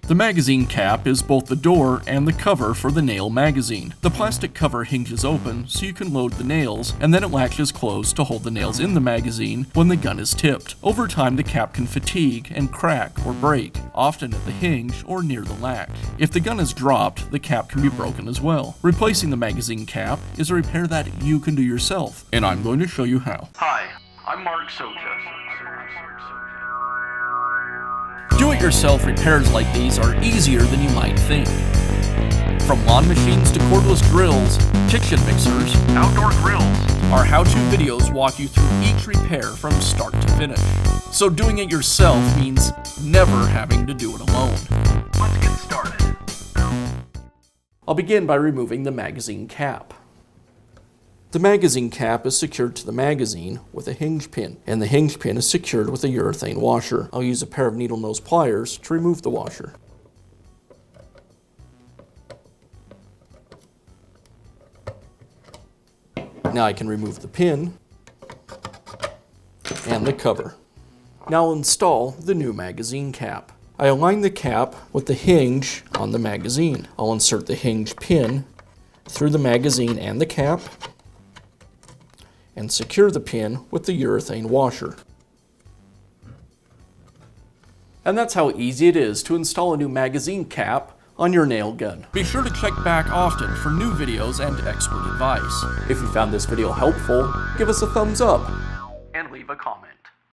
The magazine cap is both the door and the cover for the nail magazine. The plastic cover hinges open so you can load the nails, and then it latches closed to hold the nails in the magazine when the gun is tipped. Over time, the cap can fatigue and crack or break, often at the hinge or near the latch. If the gun is dropped, the cap can be broken as well. Replacing the magazine cap is a repair that you can do yourself, and I'm going to show you how. Hi, I'm Mark Socha. Do-it-yourself repairs like these are easier than you might think. From lawn machines to cordless drills, kitchen mixers, Outdoor grills. our how-to videos walk you through each repair from start to finish. So doing it yourself means never having to do it alone. Let's get started. I'll begin by removing the magazine cap. The magazine cap is secured to the magazine with a hinge pin, and the hinge pin is secured with a urethane washer. I'll use a pair of needle nose pliers to remove the washer. Now I can remove the pin and the cover. Now I'll install the new magazine cap. I align the cap with the hinge on the magazine. I'll insert the hinge pin through the magazine and the cap, and secure the pin with the urethane washer. And that's how easy it is to install a new magazine cap on your nail gun. Be sure to check back often for new videos and expert advice. If you found this video helpful, give us a thumbs up And leave a comment.